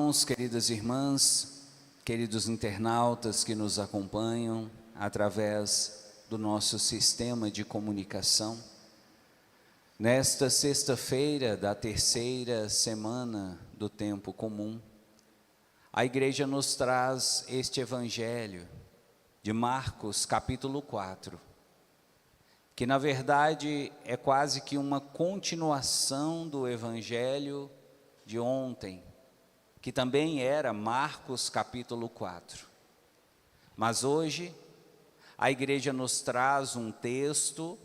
irmãos, queridas irmãs, queridos internautas que nos acompanham através do nosso sistema de comunicação. Nesta sexta-feira da terceira semana do tempo comum, a igreja nos traz este evangelho de Marcos capítulo 4, que na verdade é quase que uma continuação do evangelho de ontem, que também era Marcos capítulo 4. Mas hoje a igreja nos traz um texto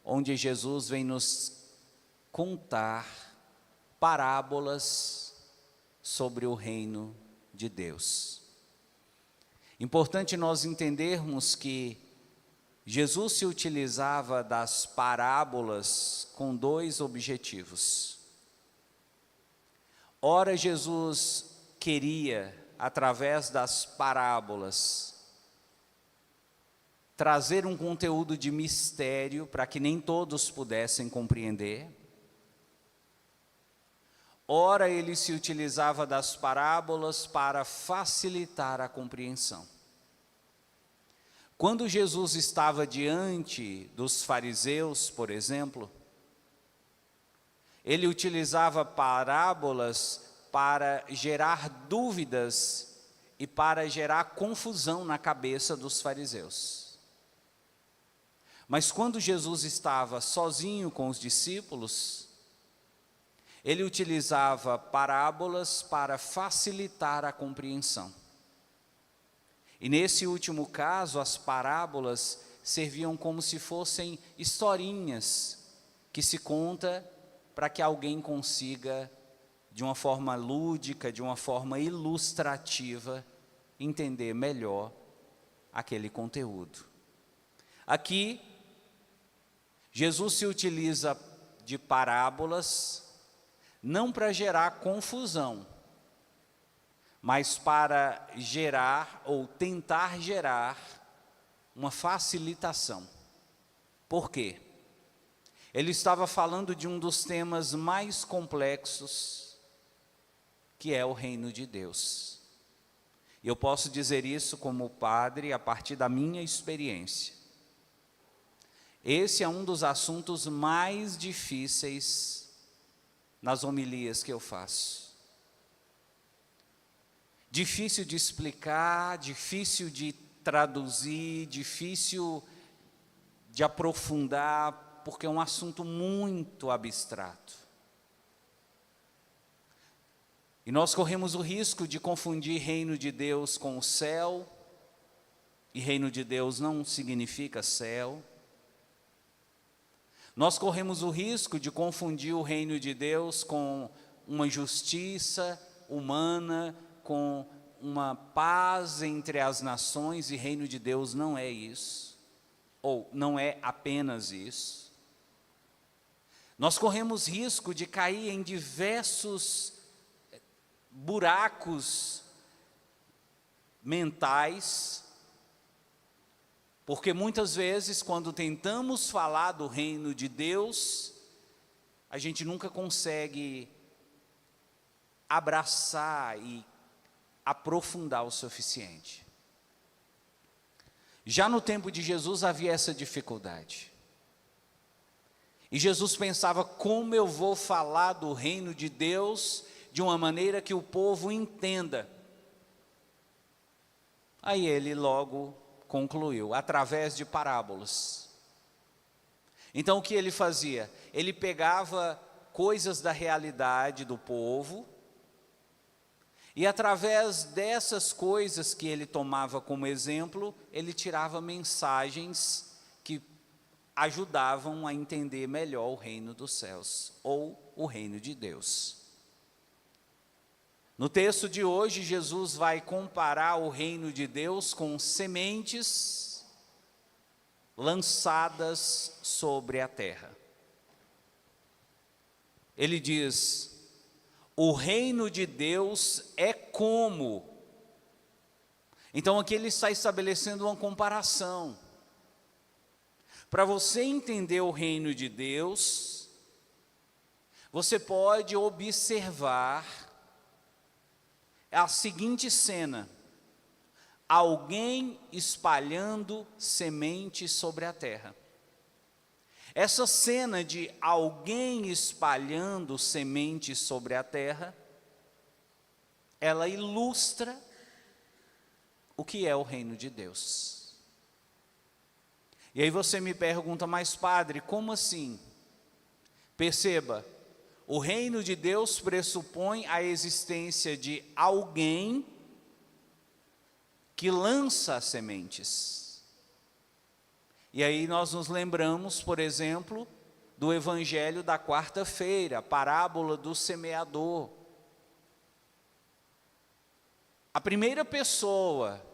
onde Jesus vem nos contar parábolas sobre o reino de Deus. Importante nós entendermos que Jesus se utilizava das parábolas com dois objetivos. Ora, Jesus queria, através das parábolas, trazer um conteúdo de mistério para que nem todos pudessem compreender. Ora, ele se utilizava das parábolas para facilitar a compreensão. Quando Jesus estava diante dos fariseus, por exemplo, ele utilizava parábolas para gerar dúvidas e para gerar confusão na cabeça dos fariseus. Mas quando Jesus estava sozinho com os discípulos, ele utilizava parábolas para facilitar a compreensão. E nesse último caso, as parábolas serviam como se fossem historinhas que se conta para que alguém consiga, de uma forma lúdica, de uma forma ilustrativa, entender melhor aquele conteúdo. Aqui, Jesus se utiliza de parábolas, não para gerar confusão, mas para gerar ou tentar gerar uma facilitação. Por quê? Ele estava falando de um dos temas mais complexos, que é o reino de Deus. E eu posso dizer isso como padre a partir da minha experiência. Esse é um dos assuntos mais difíceis nas homilias que eu faço. Difícil de explicar, difícil de traduzir, difícil de aprofundar, porque é um assunto muito abstrato. E nós corremos o risco de confundir reino de Deus com o céu, e reino de Deus não significa céu. Nós corremos o risco de confundir o reino de Deus com uma justiça humana, com uma paz entre as nações, e reino de Deus não é isso, ou não é apenas isso. Nós corremos risco de cair em diversos buracos mentais, porque muitas vezes, quando tentamos falar do reino de Deus, a gente nunca consegue abraçar e aprofundar o suficiente. Já no tempo de Jesus havia essa dificuldade. E Jesus pensava: como eu vou falar do reino de Deus de uma maneira que o povo entenda? Aí ele logo concluiu, através de parábolas. Então o que ele fazia? Ele pegava coisas da realidade do povo, e através dessas coisas que ele tomava como exemplo, ele tirava mensagens que ajudavam a entender melhor o reino dos céus, ou o reino de Deus. No texto de hoje, Jesus vai comparar o reino de Deus com sementes lançadas sobre a terra. Ele diz: o reino de Deus é como. Então aqui ele está estabelecendo uma comparação. Para você entender o reino de Deus, você pode observar é a seguinte cena: alguém espalhando sementes sobre a terra. Essa cena de alguém espalhando sementes sobre a terra, ela ilustra o que é o reino de Deus. E aí você me pergunta, mas padre, como assim? Perceba, o reino de Deus pressupõe a existência de alguém que lança as sementes. E aí nós nos lembramos, por exemplo, do evangelho da quarta-feira, a parábola do semeador. A primeira pessoa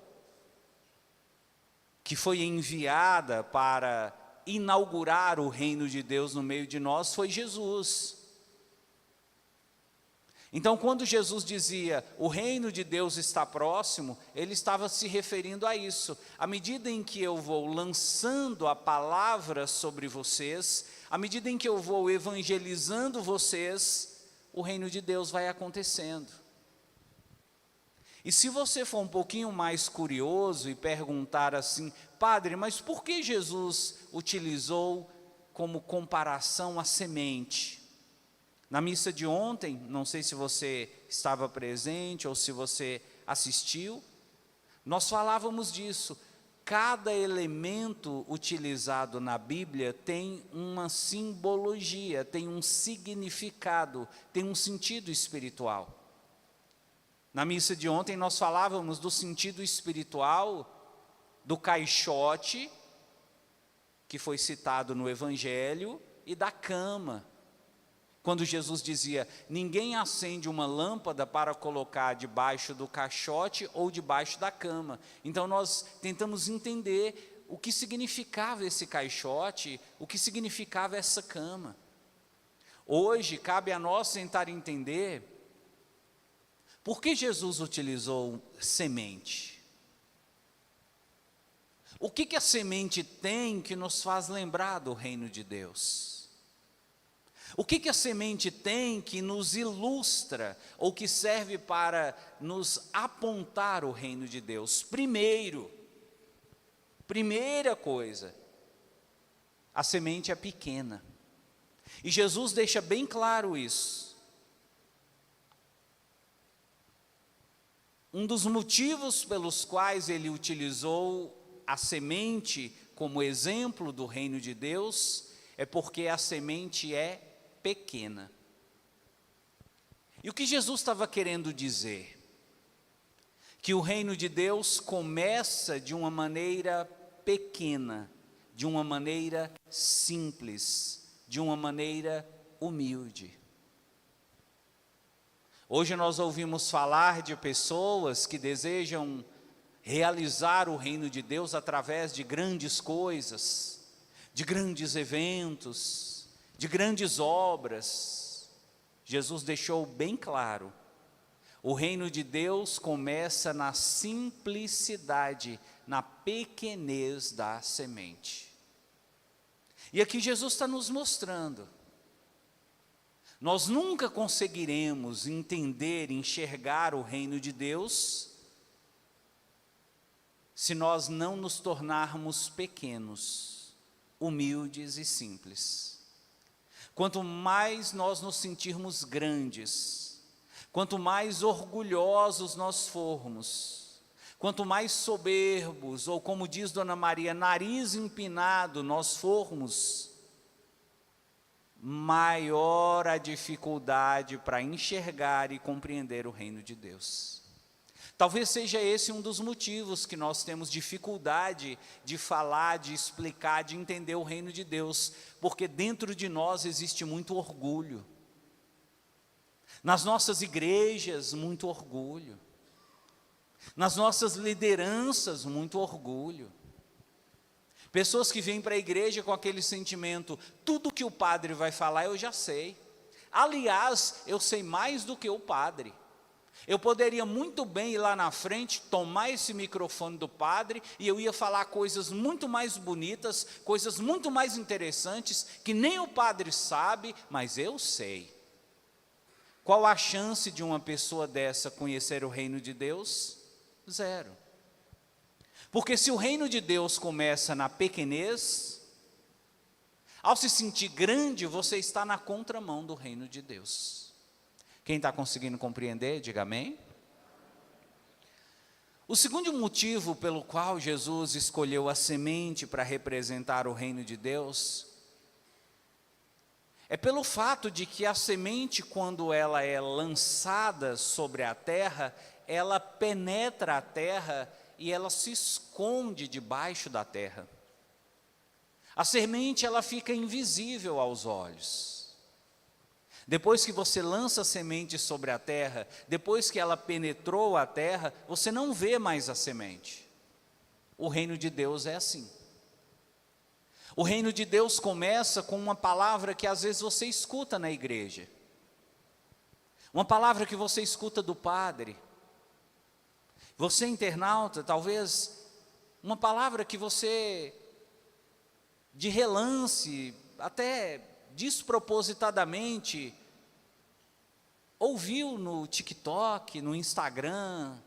que foi enviada para inaugurar o reino de Deus no meio de nós foi Jesus. Então, quando Jesus dizia, o reino de Deus está próximo, ele estava se referindo a isso. À medida em que eu vou lançando a palavra sobre vocês, à medida em que eu vou evangelizando vocês, o reino de Deus vai acontecendo. E se você for um pouquinho mais curioso e perguntar assim, padre, mas por que Jesus utilizou como comparação a semente? Na missa de ontem, não sei se você estava presente ou se você assistiu, nós falávamos disso. Cada elemento utilizado na Bíblia tem uma simbologia, tem um significado, tem um sentido espiritual. Na missa de ontem nós falávamos do sentido espiritual do caixote, que foi citado no Evangelho, e da cama. Quando Jesus dizia, ninguém acende uma lâmpada para colocar debaixo do caixote ou debaixo da cama. Então nós tentamos entender o que significava esse caixote, o que significava essa cama. Hoje cabe a nós tentar entender por que Jesus utilizou semente. O que a semente tem que nos faz lembrar do reino de Deus? O que a semente tem que nos ilustra, ou que serve para nos apontar o reino de Deus? Primeira coisa, a semente é pequena. E Jesus deixa bem claro isso. Um dos motivos pelos quais ele utilizou a semente como exemplo do reino de Deus, é porque a semente é pequena. E o que Jesus estava querendo dizer? Que o reino de Deus começa de uma maneira pequena, de uma maneira simples, de uma maneira humilde. Hoje nós ouvimos falar de pessoas que desejam realizar o reino de Deus através de grandes coisas, de grandes eventos, de grandes obras. Jesus deixou bem claro, o reino de Deus começa na simplicidade, na pequenez da semente. E aqui Jesus está nos mostrando, nós nunca conseguiremos entender, enxergar o reino de Deus, se nós não nos tornarmos pequenos, humildes e simples. Quanto mais nós nos sentirmos grandes, quanto mais orgulhosos nós formos, quanto mais soberbos, ou como diz Dona Maria, nariz empinado nós formos, maior a dificuldade para enxergar e compreender o reino de Deus. Talvez seja esse um dos motivos que nós temos dificuldade de falar, de explicar, de entender o reino de Deus, porque dentro de nós existe muito orgulho. Nas nossas igrejas, muito orgulho. Nas nossas lideranças, muito orgulho. Pessoas que vêm para a igreja com aquele sentimento, tudo que o padre vai falar eu já sei. Aliás, eu sei mais do que o padre. Eu poderia muito bem ir lá na frente, tomar esse microfone do padre, e eu ia falar coisas muito mais bonitas, coisas muito mais interessantes, que nem o padre sabe, mas eu sei. Qual a chance de uma pessoa dessa conhecer o reino de Deus? Zero. Porque se o reino de Deus começa na pequenez, ao se sentir grande, você está na contramão do reino de Deus. Quem está conseguindo compreender, diga amém. O segundo motivo pelo qual Jesus escolheu a semente para representar o reino de Deus é pelo fato de que a semente, quando ela é lançada sobre a terra, ela penetra a terra e ela se esconde debaixo da terra. A semente, ela fica invisível aos olhos. Depois que você lança a semente sobre a terra, depois que ela penetrou a terra, você não vê mais a semente. O reino de Deus é assim. O reino de Deus começa com uma palavra que às vezes você escuta na igreja. Uma palavra que você escuta do padre. Você, internauta, talvez uma palavra que você, de relance, até despropositadamente, ouviu no TikTok, no Instagram,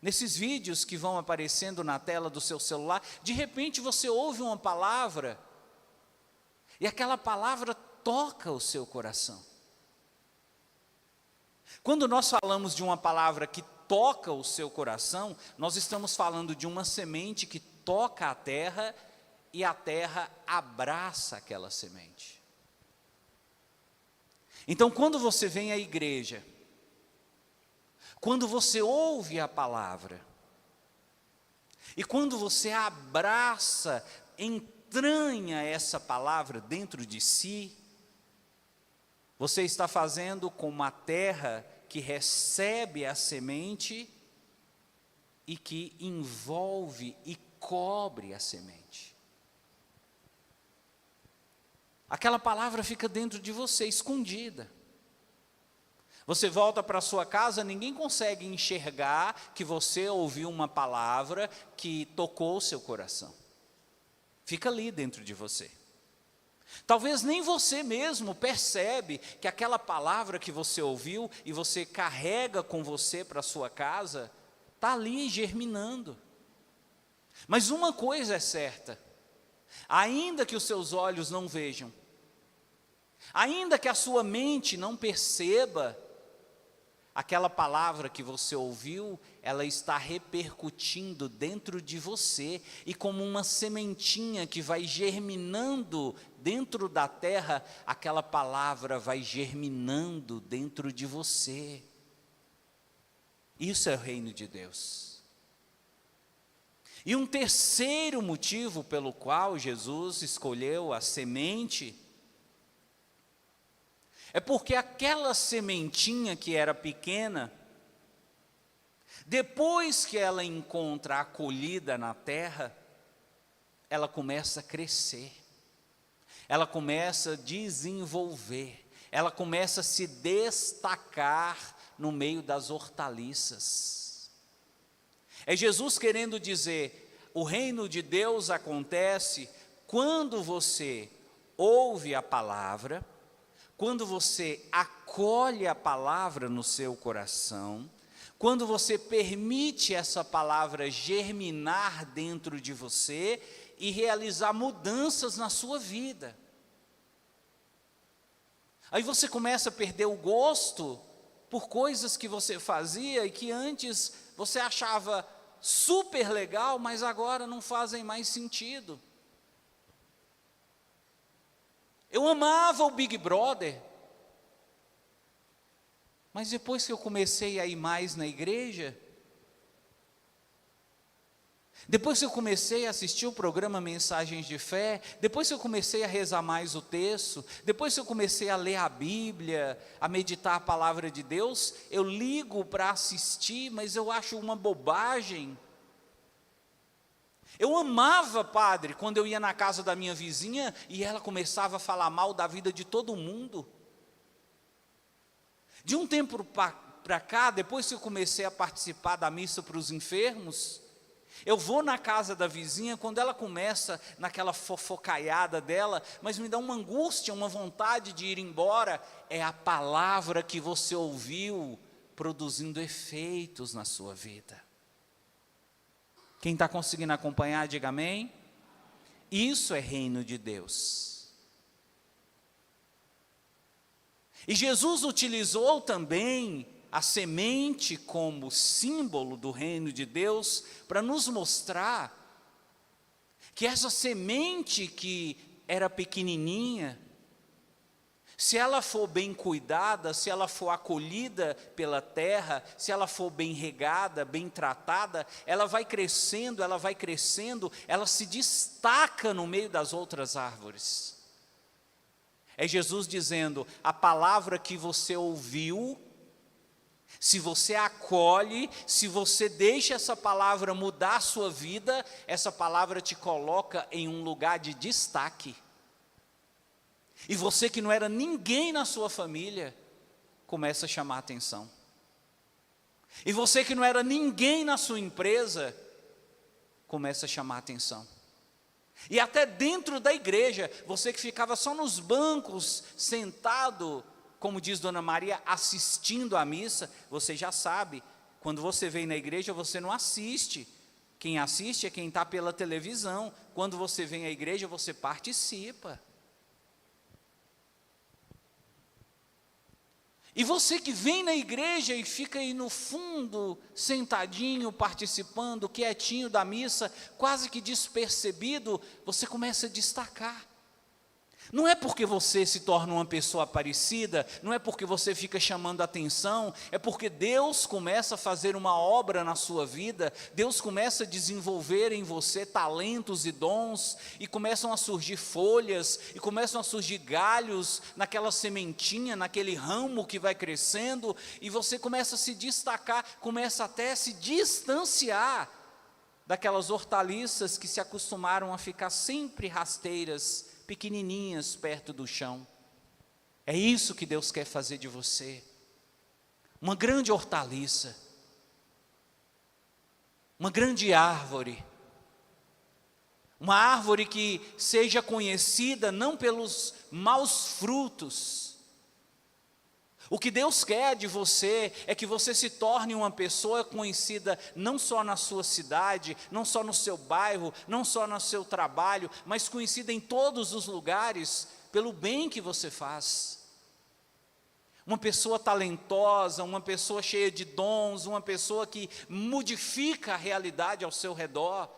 nesses vídeos que vão aparecendo na tela do seu celular. De repente você ouve uma palavra, e aquela palavra toca o seu coração. Quando nós falamos de uma palavra que toca o seu coração, nós estamos falando de uma semente que toca a terra, e a terra abraça aquela semente. Então, quando você vem à igreja, quando você ouve a palavra, e quando você abraça, entranha essa palavra dentro de si, você está fazendo como a terra que recebe a semente e que envolve e cobre a semente. Aquela palavra fica dentro de você, escondida. Você volta para sua casa, ninguém consegue enxergar que você ouviu uma palavra que tocou o seu coração. Fica ali dentro de você. Talvez nem você mesmo percebe que aquela palavra que você ouviu e você carrega com você para sua casa, está ali germinando. Mas uma coisa é certa, ainda que os seus olhos não vejam, ainda que a sua mente não perceba, aquela palavra que você ouviu, ela está repercutindo dentro de você, e como uma sementinha que vai germinando dentro da terra, aquela palavra vai germinando dentro de você. Isso é o reino de Deus. E um terceiro motivo pelo qual Jesus escolheu a semente, é porque aquela sementinha que era pequena, depois que ela encontra a acolhida na terra, ela começa a crescer, ela começa a desenvolver, ela começa a se destacar no meio das hortaliças. É Jesus querendo dizer, o reino de Deus acontece quando você ouve a palavra, quando você acolhe a palavra no seu coração, quando você permite essa palavra germinar dentro de você e realizar mudanças na sua vida. Aí você começa a perder o gosto por coisas que você fazia e que antes você achava super legal, mas agora não fazem mais sentido. Eu amava o Big Brother, mas depois que eu comecei a ir mais na igreja, depois que eu comecei a assistir o programa Mensagens de Fé, depois que eu comecei a rezar mais o texto, depois que eu comecei a ler a Bíblia, a meditar a palavra de Deus, eu ligo para assistir, mas eu acho uma bobagem. Eu amava, padre, quando eu ia na casa da minha vizinha e ela começava a falar mal da vida de todo mundo. De um tempo para cá, depois que eu comecei a participar da missa para os enfermos, Eu vou na casa da vizinha, quando ela começa naquela fofocaiada dela, mas me dá uma angústia, uma vontade de ir embora. É a palavra que você ouviu produzindo efeitos na sua vida. Quem está conseguindo acompanhar, diga amém. Isso é reino de Deus. E Jesus utilizou também a semente como símbolo do reino de Deus para nos mostrar que essa semente que era pequenininha, se ela for bem cuidada, se ela for acolhida pela terra, se ela for bem regada, bem tratada, ela vai crescendo, ela se destaca no meio das outras árvores. É Jesus dizendo, a palavra que você ouviu, se você acolhe, se você deixa essa palavra mudar a sua vida, essa palavra te coloca em um lugar de destaque. E você que não era ninguém na sua família, começa a chamar a atenção. E você que não era ninguém na sua empresa, começa a chamar a atenção. E até dentro da igreja, você que ficava só nos bancos, sentado, como diz Dona Maria, assistindo à missa, você já sabe, quando você vem na igreja, você não assiste. Quem assiste é quem está pela televisão. Quando você vem à igreja, você participa. E você que vem na igreja e fica aí no fundo, sentadinho, participando, quietinho da missa, quase que despercebido, você começa a destacar. Não é porque você se torna uma pessoa aparecida, não é porque você fica chamando atenção, é porque Deus começa a fazer uma obra na sua vida, Deus começa a desenvolver em você talentos e dons, e começam a surgir folhas, e começam a surgir galhos naquela sementinha, naquele ramo que vai crescendo, e você começa a se destacar, começa até a se distanciar daquelas hortaliças que se acostumaram a ficar sempre rasteiras, pequenininhas perto do chão. É isso que Deus quer fazer de você. Uma grande hortaliça, uma grande árvore, uma árvore que seja conhecida não pelos maus frutos. O que Deus quer de você é que você se torne uma pessoa conhecida não só na sua cidade, não só no seu bairro, não só no seu trabalho, mas conhecida em todos os lugares pelo bem que você faz. Uma pessoa talentosa, uma pessoa cheia de dons, uma pessoa que modifica a realidade ao seu redor.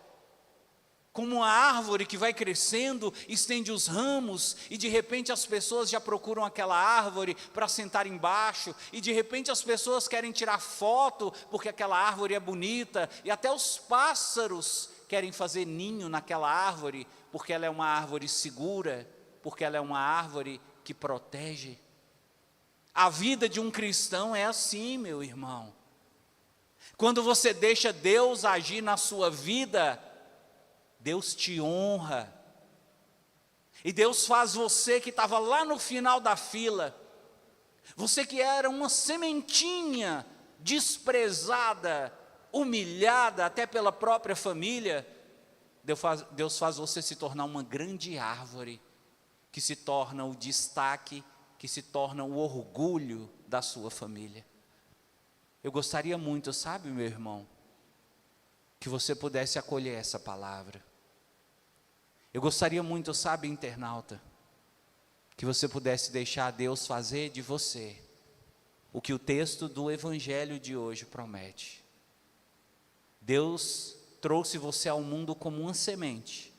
Como uma árvore que vai crescendo, estende os ramos, e de repente as pessoas já procuram aquela árvore para sentar embaixo, e de repente as pessoas querem tirar foto, porque aquela árvore é bonita, e até os pássaros querem fazer ninho naquela árvore, porque ela é uma árvore segura, porque ela é uma árvore que protege. A vida de um cristão é assim, meu irmão. Quando você deixa Deus agir na sua vida, Deus te honra, e Deus faz você que estava lá no final da fila, você que era uma sementinha desprezada, humilhada até pela própria família, Deus faz você se tornar uma grande árvore, que se torna o destaque, que se torna o orgulho da sua família. Eu gostaria muito, sabe, meu irmão, que você pudesse acolher essa palavra. Eu gostaria muito, sabe, internauta, que você pudesse deixar Deus fazer de você o que o texto do Evangelho de hoje promete. Deus trouxe você ao mundo como uma semente,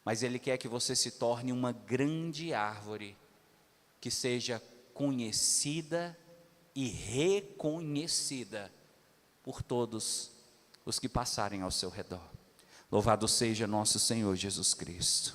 mas Ele quer que você se torne uma grande árvore, que seja conhecida e reconhecida por todos os que passarem ao seu redor. Louvado seja nosso Senhor Jesus Cristo.